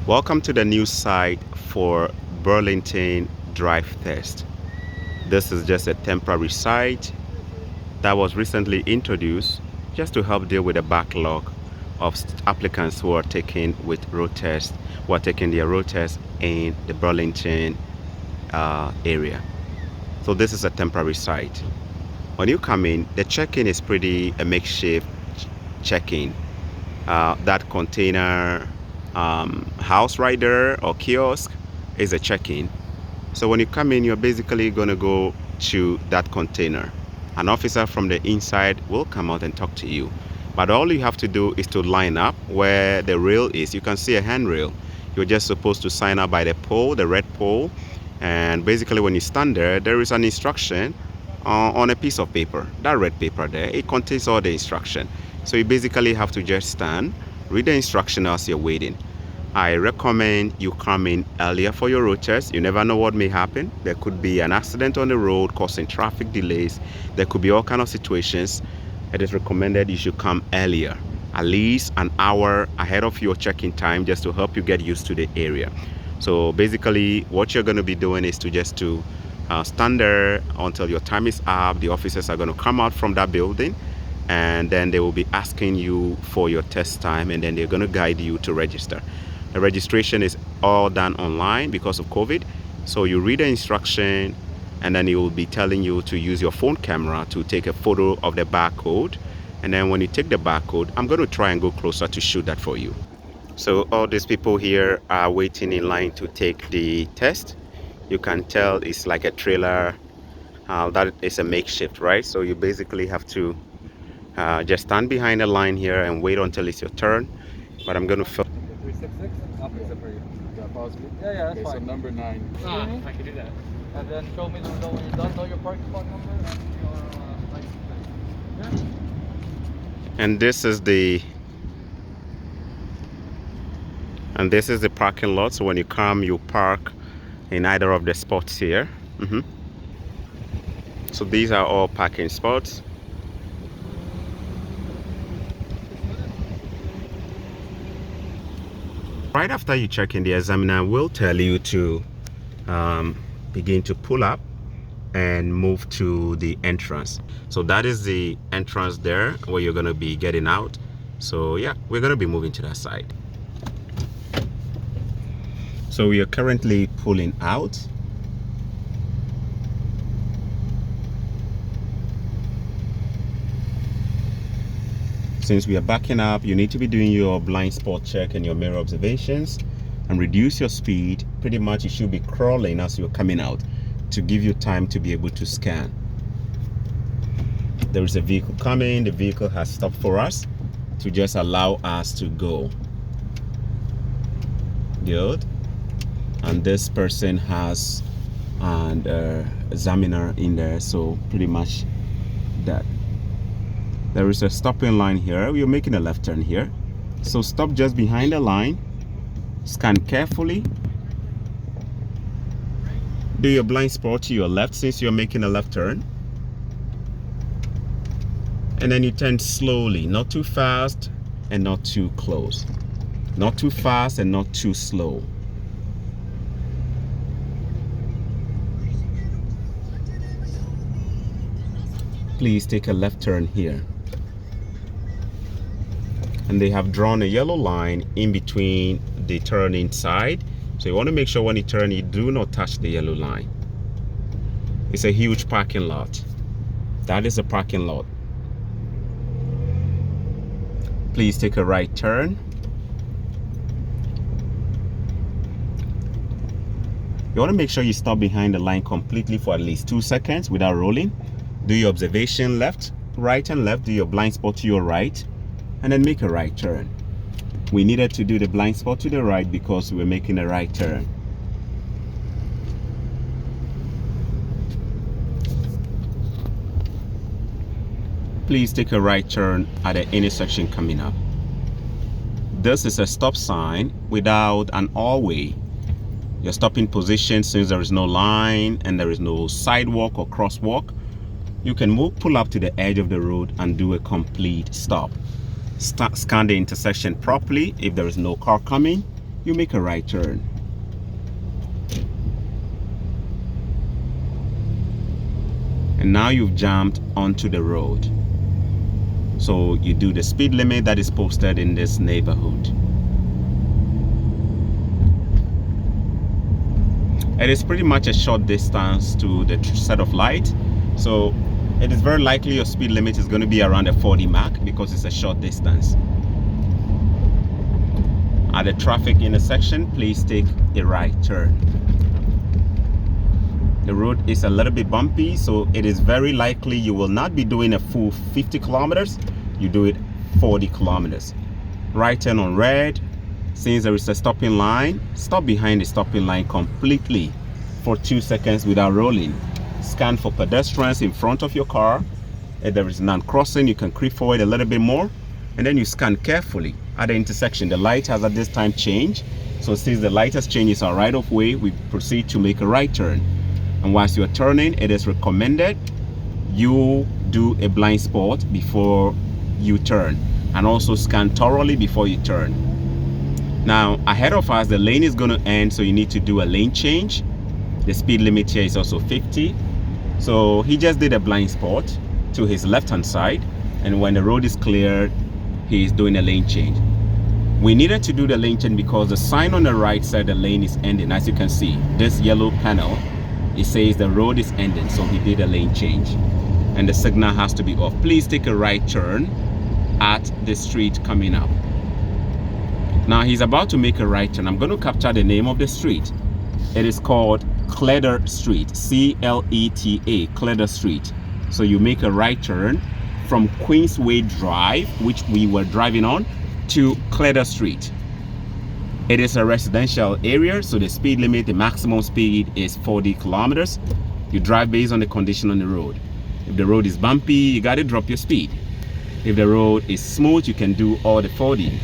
Welcome to the new site for Burlington Drive Test. This is just a temporary site that was recently introduced just to help deal with the backlog of applicants who are taking with road tests, who are taking their road test in the Burlington area. So this is a temporary site. When you come in, the check-in is pretty a makeshift check-in. That container house right there or kiosk is a check-in. So when you come in, you're basically going to go to that container. An officer from the inside will come out and talk to you. But all you have to do is to line up where the rail is. You can see a handrail. You're just supposed to sign up by the pole, the red pole. And basically when you stand there, there is an instruction on a piece of paper. That red paper there, it contains all the instruction. So you basically have to just stand, read the instruction as you're waiting. I recommend you come in earlier for your road test. You never know what may happen. There could be an accident on the road causing traffic delays. There could be all kinds of situations. It is recommended you should come earlier, at least an hour ahead of your check-in time, just to help you get used to the area. So basically what you're going to be doing is to stand there until your time is up. The officers are going to come out from that building, and then they will be asking you for your test time, and then they're going to guide you to register. The registration is all done online because of COVID. So you read the instruction, and then it will be telling you to use your phone camera to take a photo of the barcode. And then when you take the barcode, I'm going to try and go closer to shoot that for you. So all these people here are waiting in line to take the test. You can tell it's like a trailer that is a makeshift, right? So you basically have to just stand behind the line here and wait until it's your turn. But I'm going to film. 366? I'll fix it for you. Yeah, possible? Yeah, that's fine. So number 9. I can do that. And then show me the result when you're done. Know your parking spot number and your license plate. Yeah. And this is the parking lot. So when you come, you park in either of the spots here. So these are all parking spots. Right after you check in, the examiner will tell you to begin to pull up and move to the entrance. So that is the entrance there where you're going to be getting out. So yeah, we're going to be moving to that side. So we are currently pulling out. Since we are backing up, you need to be doing your blind spot check and your mirror observations and reduce your speed. Pretty much you should be crawling as you're coming out to give you time to be able to scan. There is a vehicle coming. The vehicle has stopped for us to just allow us to go. Good. And this person has an examiner in there, so pretty much that. There is a stopping line here. We're making a left turn here. So stop just behind the line. Scan carefully. Do your blind spot to your left since you're making a left turn. And then you turn slowly, not too fast and not too close. Not too fast and not too slow. Please take a left turn here. And they have drawn a yellow line in between the turning side. So you want to make sure when you turn, you do not touch the yellow line. It's a huge parking lot. That is a parking lot. Please take a right turn. You want to make sure you stop behind the line completely for at least 2 seconds without rolling. Do your observation left, right and left. Do your blind spot to your right. And then make a right turn. We needed to do the blind spot to the right because we're making a right turn. Please take a right turn at the intersection coming up. This is a stop sign without an all-way. Your stopping position, since there is no line and there is no sidewalk or crosswalk, you can pull up to the edge of the road and do a complete stop. Scan the intersection properly if there is no car coming. you make a right turn. And now you've jumped onto the road. So you do the speed limit that is posted in this neighborhood. It is pretty much a short distance to the set of light. So it is very likely your speed limit is going to be around a 40 mark because it's a short distance. At the traffic intersection, please take a right turn. The road is a little bit bumpy, so it is very likely you will not be doing a full 50 kilometers. You do it 40 kilometers. Right turn on red. Since there is a stopping line, stop behind the stopping line completely for 2 seconds without rolling. Scan for pedestrians in front of your car. If there is none crossing, you can creep forward a little bit more, and then you scan carefully at the intersection. The light has at this time changed, so since the light has changed, it's our right of way. We proceed to make a right turn, and whilst you're turning, it is recommended you do a blind spot before you turn, and also scan thoroughly before you turn. Now ahead of us, the lane is going to end, so you need to do a lane change. The speed limit here is also 50. So he just did a blind spot to his left hand side, and when the road is cleared, he is doing a lane change. We needed to do the lane change because the sign on the right side, the lane is ending. As you can see, this yellow panel, it says the road is ending, so he did a lane change and the signal has to be off. Please take a right turn at the street coming up. Now he's about to make a right turn. I'm going to capture the name of the street. It is called Ther Street, C-L-E-T-A, Ther Street. So you make a right turn from Queensway Drive, which we were driving on, to Ther Street. It is a residential area, so the speed limit, the maximum speed is 40 kilometers. You drive based on the condition on the road. If the road is bumpy, you got to drop your speed. If the road is smooth, you can do all the 40.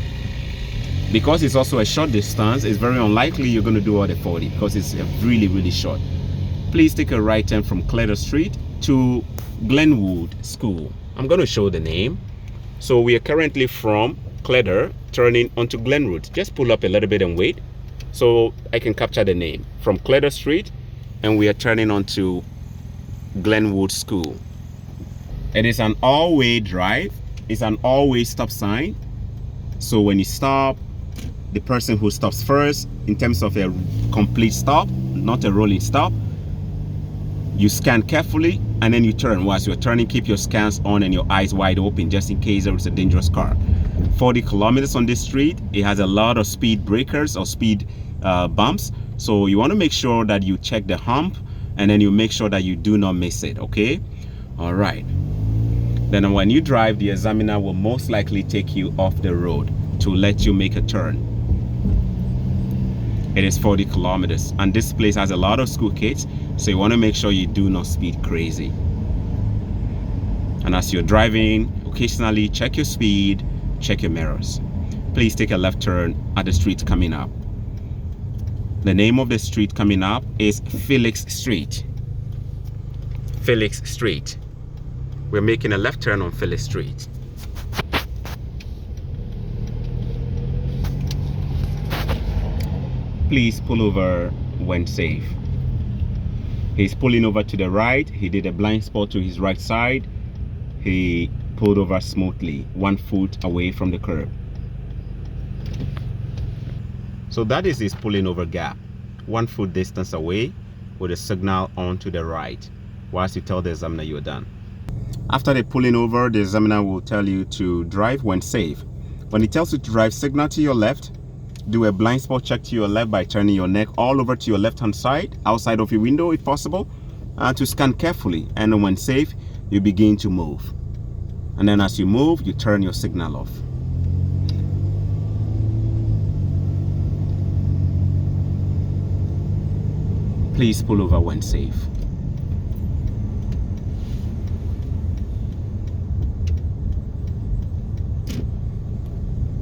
Because it's also a short distance, it's very unlikely you're going to do all the 40 because it's really, really short. Please take a right turn from Ther Street to Glenwood School. I'm going to show the name. So we are currently from Ther turning onto Glenwood. Just pull up a little bit and wait so I can capture the name. From Ther Street, and we are turning onto Glenwood School. It is an all-way drive. It's an all-way stop sign. So when you stop, the person who stops first, in terms of a complete stop, not a rolling stop, you scan carefully and then you turn. Whilst you're turning, keep your scans on and your eyes wide open just in case there is a dangerous car. 40 kilometers on this street. It has a lot of speed breakers or speed bumps, so you want to make sure that you check the hump and then you make sure that you do not miss it. Okay, all right. Then when you drive, the examiner will most likely take you off the road to let you make a turn. It is 40 kilometers, and this place has a lot of school kids, so you want to make sure you do not speed crazy. And as you're driving, occasionally check your speed, check your mirrors. Please take a left turn at the street coming up. The name of the street coming up is Felix Street. Felix Street. We're making a left turn on Felix Street. Please pull over when safe. He's pulling over to the right. He did a blind spot to his right side. He pulled over smoothly, 1 foot away from the curb. So that is his pulling over gap, 1 foot distance away with a signal on to the right, whilst you tell the examiner you're done. After the pulling over, the examiner will tell you to drive when safe. When he tells you to drive, signal to your left. Do a blind spot check to your left by turning your neck all over to your left hand side, outside of your window if possible, to scan carefully. And then when safe, you begin to move. And then as you move, you turn your signal off. Please pull over when safe.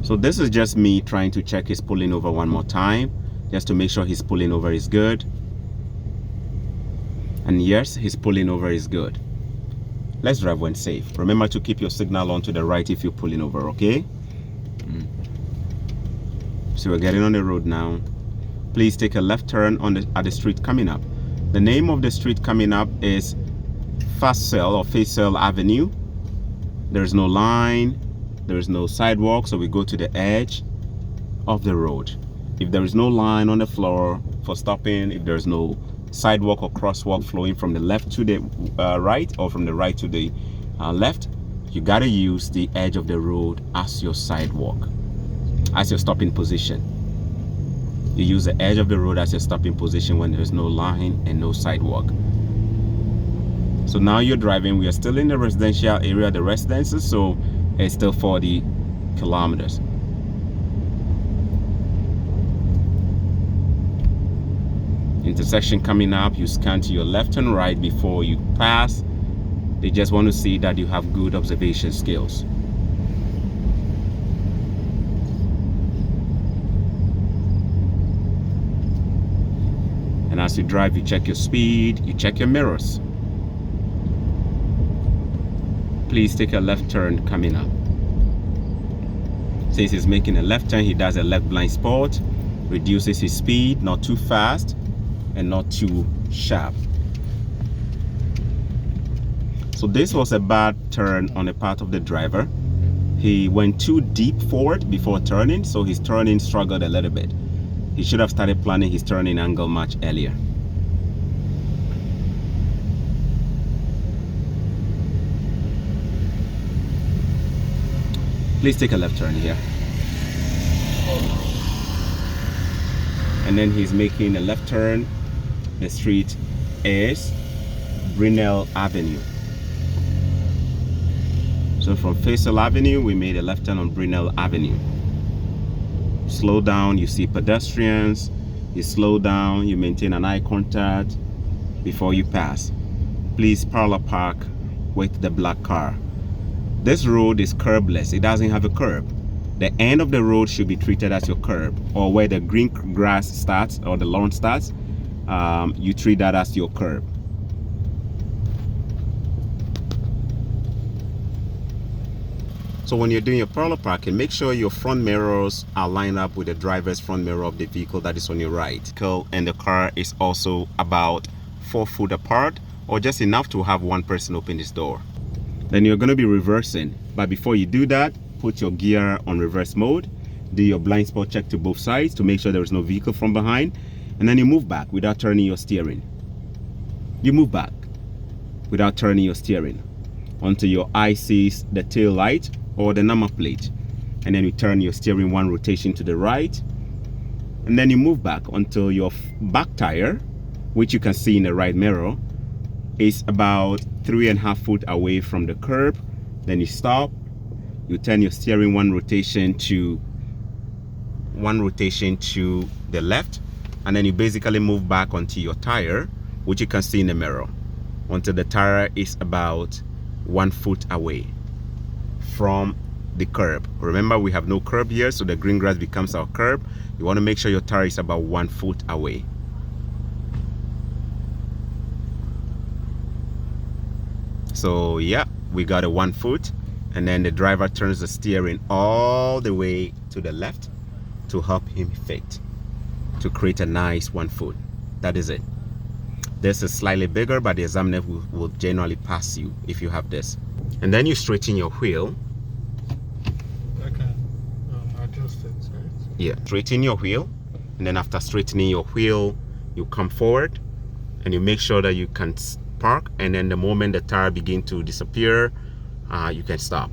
So this is just me trying to check his pulling over one more time, just to make sure his pulling over is good. And yes, his pulling over is good. Let's drive when safe. Remember to keep your signal on to the right if you're pulling over, okay? So we're getting on the road now. Please take a left turn at the street coming up. The name of the street coming up is Faisal Avenue. There's no line, there's no sidewalk, so we go to the edge of the road. If there is no line on the floor for stopping, if there's no sidewalk or crosswalk flowing from the left to the right or from the right to the left, you gotta use the edge of the road as your sidewalk, as your stopping position. You use the edge of the road as your stopping position when there's no line and no sidewalk. So now you're driving. We are still in the residential area, the residences, so it's still 40 kilometers. Intersection coming up, you scan to your left and right before you pass. They just want to see that you have good observation skills. And as you drive, you check your speed, you check your mirrors. Please take a left turn coming up. Since he's making a left turn, he does a left blind spot, reduces his speed, not too fast and not too sharp. So this was a bad turn on the part of the driver. He went too deep forward before turning, so his turning struggled a little bit. He should have started planning his turning angle much earlier. Please take a left turn here. And then he's making a left turn. The street is Grinnell Avenue. So from Faisal Avenue, we made a left turn on Grinnell Avenue. Slow down, you see pedestrians. You slow down, you maintain an eye contact before you pass. Please parallel park with the black car. This road is curbless. It doesn't have a curb. The end of the road should be treated as your curb, or where the green grass starts or the lawn starts, you treat that as your curb. So when you're doing your parallel parking, make sure your front mirrors are lined up with the driver's front mirror of the vehicle that is on your right. And the car is also about 4 feet apart, or just enough to have one person open this door. Then you're going to be reversing, but before you do that, put your gear on reverse mode, do your blind spot check to both sides to make sure there is no vehicle from behind, and then you move back without turning your steering. You move back without turning your steering until your eye sees the tail light or the number plate, and then you turn your steering 1 rotation to the right, and then you move back until your back tire, which you can see in the right mirror, is about 3.5 feet away from the curb. Then you stop, you turn your steering 1 rotation to the left, and then you basically move back onto your tire, which you can see in the mirror, until the tire is about 1 foot away from the curb. Remember, we have no curb here, so the green grass becomes our curb. You want to make sure your tire is about 1 foot away. So yeah, we got a 1 foot, and then the driver turns the steering all the way to the left to help him fit, to create a nice 1 foot. That is it. This is slightly bigger, but the examiner will generally pass you if you have this. And then you straighten your wheel. I can adjust it, right? Yeah, straighten your wheel, and then after straightening your wheel, you come forward and you make sure that you can park, and then the moment the tire begin to disappear, you can stop.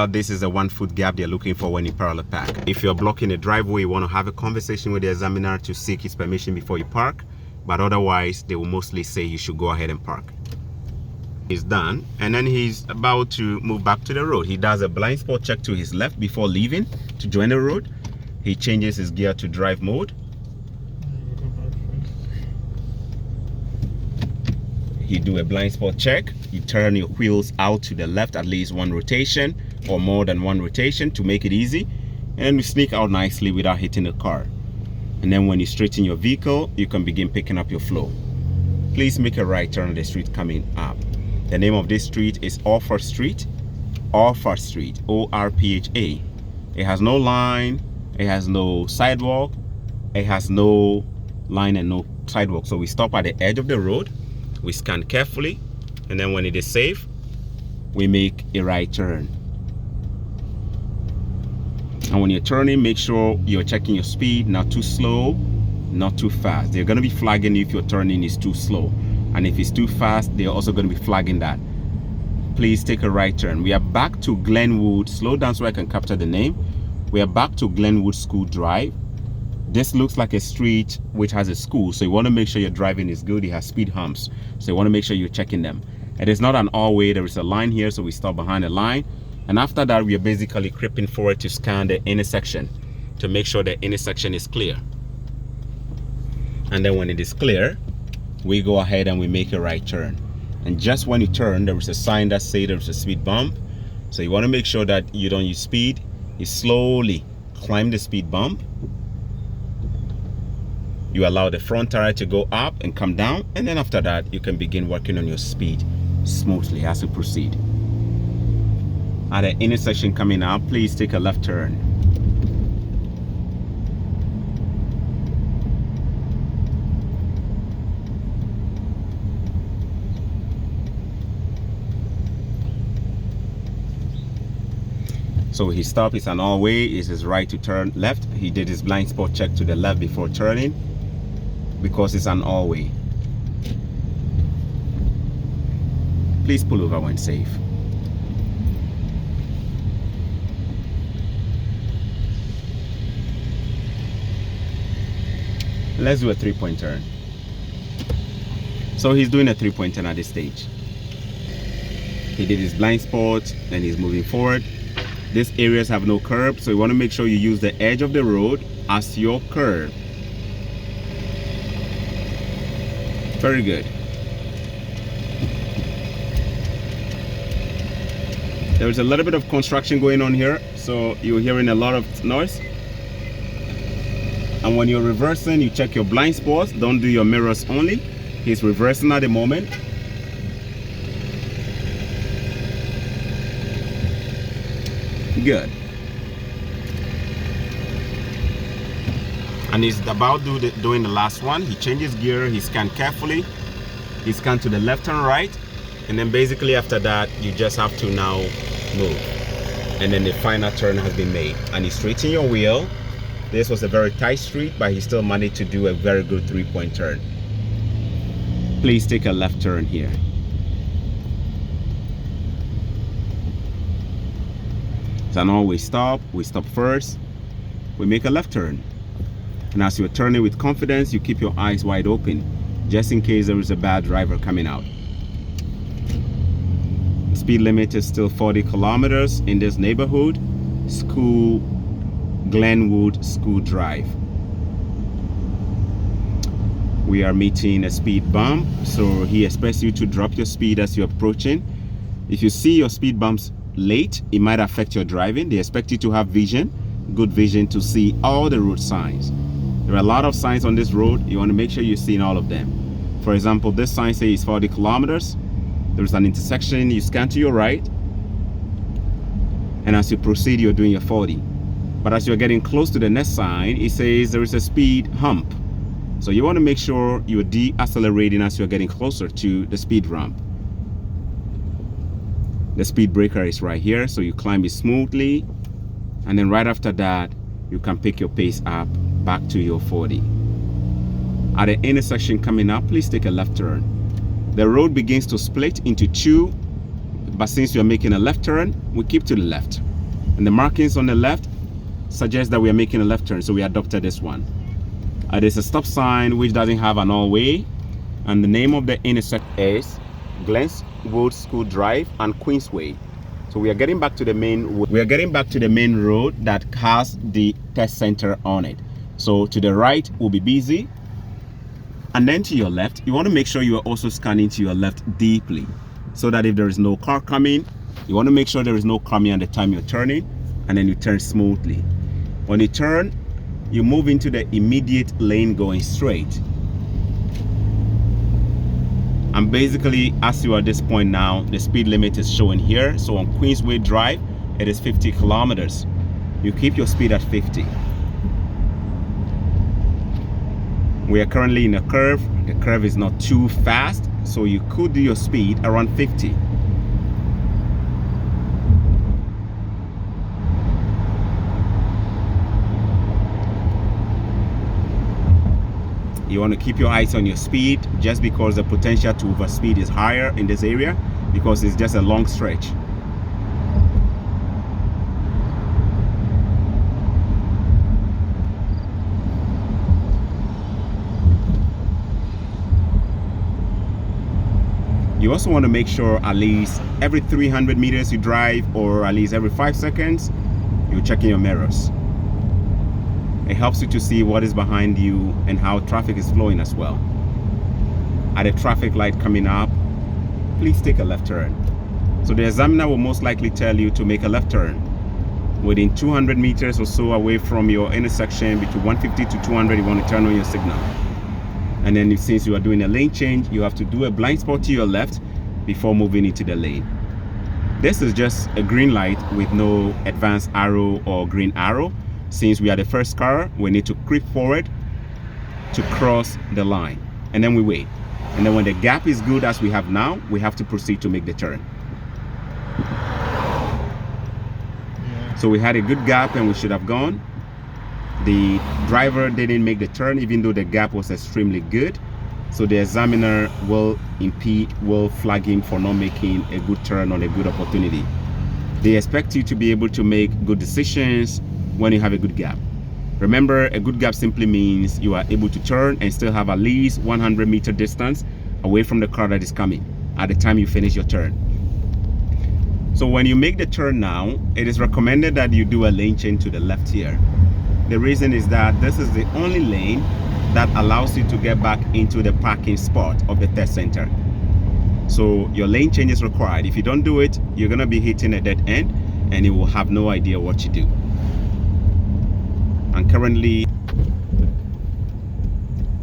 This is a 1 foot gap they're looking for when you parallel park. If you're blocking a driveway, you want to have a conversation with the examiner to seek his permission before you park, but otherwise they will mostly say you should go ahead and park. He's done, and then he's about to move back to the road. He does a blind spot check to his left before leaving to join the road. He changes his gear to drive mode. You do a blind spot check. You turn your wheels out to the left at least 1 rotation or more than 1 rotation to make it easy, and you sneak out nicely without hitting the car. And then when you straighten your vehicle, you can begin picking up your flow. Please make a right turn on the street coming up. The name of this street is Orpha Street, O-R-P-H-A. It has no line, It has no sidewalk. It has no line and no sidewalk. So we stop at the edge of the road. We scan carefully. And then when it is safe, we make a right turn. And when you're turning, make sure you're checking your speed, not too slow, not too fast. They're going to be flagging you if your turning is too slow. And if it's too fast, they're also going to be flagging that. Please take a right turn. We are back to Glenwood. Slow down so I can capture the name. We are back to Glenwood School Drive. This looks like a street which has a school, so you want to make sure your driving is good. It has speed humps, so you want to make sure you're checking them. It is not an all-way. There is a line here, so we stop behind the line. And after that, we are basically creeping forward to scan the intersection to make sure the intersection is clear. And then when it is clear, we go ahead and we make a right turn. And just when you turn, there is a sign that says there's a speed bump. So you want to make sure that you don't use speed. You slowly climb the speed bump. You allow the front tire to go up and come down. And then after that, you can begin working on your speed smoothly as you proceed. At the intersection coming up, please take a left turn. So he stopped. It's an all-way. It's his right to turn left. He did his blind spot check to the left before turning because it's an all-way. Please pull over when safe. Let's do a three-point turn. So he's doing a three-point turn at this stage. He did his blind spot and he's moving forward. These areas have no curb, so you want to make sure you use the edge of the road as your curb. Very good. There's a little bit of construction going on here, so you're hearing a lot of noise. And when you're reversing, you check your blind spots. Don't do your mirrors only. He's reversing at the moment. Good. And he's about doing the last one. He changes gear, he scans carefully. He scans to the left and right. And then basically after that, you just have to now move. And then the final turn has been made. And he straightens your wheel. This was a very tight street, but he still managed to do a very good three-point turn. Please take a left turn here. It's an all-way stop. We stop first. We make a left turn. And as you're turning with confidence, you keep your eyes wide open, just in case there is a bad driver coming out. The speed limit is still 40 kilometers in this neighborhood. Glenwood School Drive. We are meeting a speed bump, so he expects you to drop your speed as you're approaching. If you see your speed bumps late, it might affect your driving. They expect you to have vision, good vision, to see all the road signs. There are a lot of signs on this road. You want to make sure you're seeing all of them. For example, this sign says it's 40 kilometers. There's an intersection. You scan to your right, and as you proceed, you're doing your 40. But as you're getting close to the next sign, it says there is a speed hump. So you want to make sure you're de-accelerating as you're getting closer to the speed ramp. The speed breaker is right here, so you climb it smoothly. And then right after that, you can pick your pace up back to your 40. At the intersection coming up, please take a left turn. The road begins to split into two, but since you're making a left turn, we keep to the left. And the markings on the left suggest that we are making a left turn, so we adopted this one. There's a stop sign which doesn't have an all-way, and the name of the intersection is Glenwood School Drive and Queensway. So we are getting back to the main road that has the test center on it. So to the right will be busy, and then to your left, you want to make sure you are also scanning to your left deeply, so that if there is no car coming, you want to make sure there is no coming at the time you're turning, and then you turn smoothly. When you turn, you move into the immediate lane going straight. And basically, as you are at this point now, the speed limit is showing here. So on Queensway Drive, it is 50 kilometers. You keep your speed at 50. We are currently in a curve. The curve is not too fast, so you could do your speed around 50. You want to keep your eyes on your speed, just because the potential to overspeed is higher in this area, because it's just a long stretch. You also want to make sure at least every 300 meters you drive, or at least every 5 seconds, you're checking your mirrors. It helps you to see what is behind you and how traffic is flowing as well. At a traffic light coming up, please take a left turn. So the examiner will most likely tell you to make a left turn within 200 meters or so away from your intersection. Between 150 to 200, you want to turn on your signal. And then since you are doing a lane change, you have to do a blind spot to your left before moving into the lane. This is just a green light with no advanced arrow or green arrow. Since we are the first car, we need to creep forward to cross the line, and then we wait. And then when the gap is good, as we have now, we have to proceed to make the turn. So we had a good gap and we should have gone. The driver didn't make the turn even though the gap was extremely good. So the examiner will flag him for not making a good turn on a good opportunity. They expect you to be able to make good decisions when you have a good gap. Remember, a good gap simply means you are able to turn and still have at least 100-meter distance away from the car that is coming at the time you finish your turn. So when you make the turn now, it is recommended that you do a lane change to the left here. The reason is that this is the only lane that allows you to get back into the parking spot of the test center. So your lane change is required. If you don't do it, you're going to be hitting a dead end and you will have no idea what you do. And currently,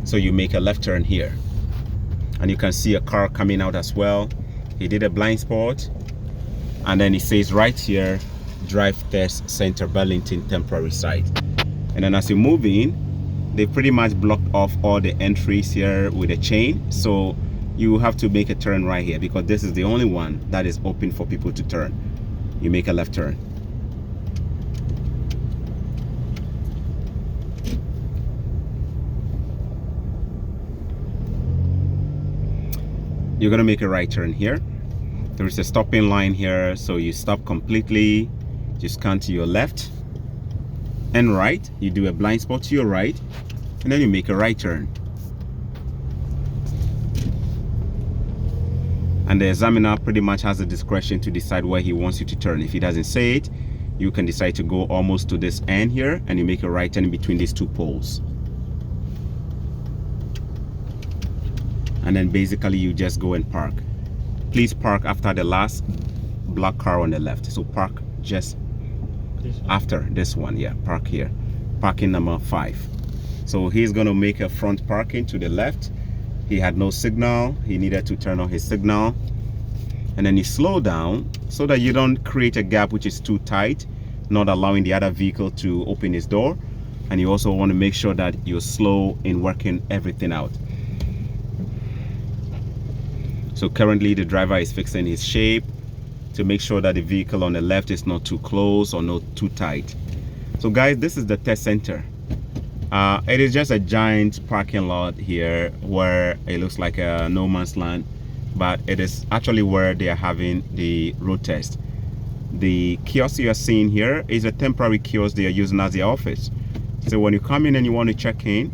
so you make a left turn here and you can see a car coming out as well. He did a blind spot, and then it says right here, drive test center, Burlington temporary site. And then as you move in, they pretty much blocked off all the entries here with a chain. So you have to make a turn right here because this is the only one that is open for people to turn. You make a left turn. You're gonna make a right turn here. There is a stopping line here, so you stop completely, just come to your left and right. You do a blind spot to your right, and then you make a right turn. And the examiner pretty much has the discretion to decide where he wants you to turn. If he doesn't say it, you can decide to go almost to this end here, and you make a right turn in between these two poles. And then basically you just go and park. Please park after the last black car on the left. So park just after this one. Yeah, park here. Parking number 5. So he's gonna make a front parking to the left. He had no signal. He needed to turn on his signal. And then you slow down so that you don't create a gap which is too tight, not allowing the other vehicle to open his door. And you also want to make sure that you're slow in working everything out. So currently the driver is fixing his shape to make sure that the vehicle on the left is not too close or not too tight. So guys, this is the test center. It is just a giant parking lot here where it looks like a no man's land, but it is actually where they are having the road test. The kiosk you are seeing here is a temporary kiosk they are using as their office. So when you come in and you want to check in,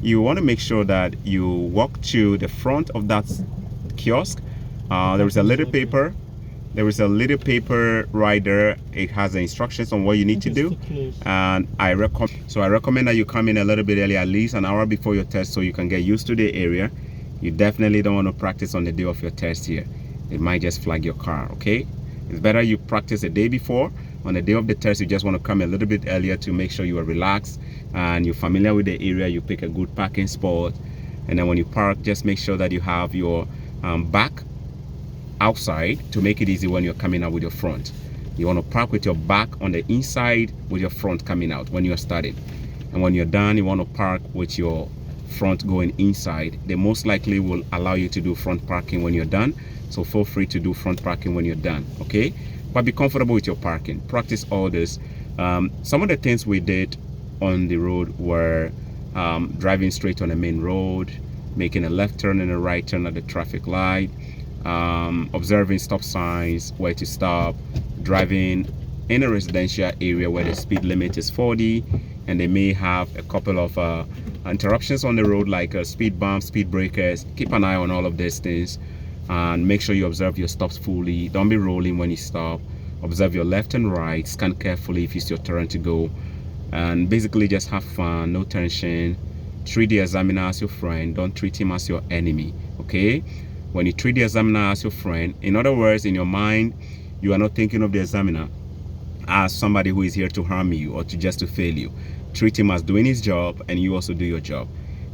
you want to make sure that you walk to the front of that kiosk. There is a little paper. There is a little paper right there. It has the instructions on what you need to do. And I recommend that you come in a little bit early, at least an hour before your test, so you can get used to the area. You definitely don't want to practice on the day of your test here. It might just flag your car, okay? It's better you practice the day before. On the day of the test, you just want to come a little bit earlier to make sure you are relaxed and you're familiar with the area. You pick a good parking spot. And then when you park, just make sure that you have your back outside to make it easy when you're coming out with your front. You want to park with your back on the inside with your front coming out when you're starting. And when you're done, you want to park with your front going inside. They most likely will allow you to do front parking when you're done, so feel free to do front parking when you're done, okay? But be comfortable with your parking. Practice all this. Some of the things we did on the road were driving straight on the main road, making a left turn and a right turn at the traffic light, observing stop signs, where to stop, driving in a residential area where the speed limit is 40 and they may have a couple of interruptions on the road, like speed bumps, speed breakers. Keep an eye on all of these things and make sure you observe your stops fully. Don't be rolling when you stop. Observe your left and right, scan carefully if it's your turn to go, and basically just have fun, no tension. Treat the examiner as your friend, don't treat him as your enemy, okay? When you treat the examiner as your friend, in other words, in your mind, you are not thinking of the examiner as somebody who is here to harm you or to fail you. Treat him as doing his job, and you also do your job.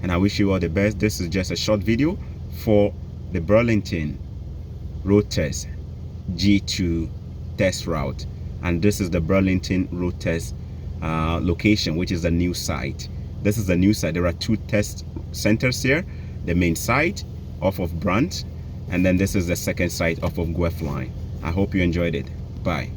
And I wish you all the best. This is just a short video for the Burlington road test G2 test route, and this is the Burlington road test location, which is a new site. This is a new site. There are two test centers here, the main site off of BRANT, and then this is the second site off of Guelph line. I hope you enjoyed it. Bye.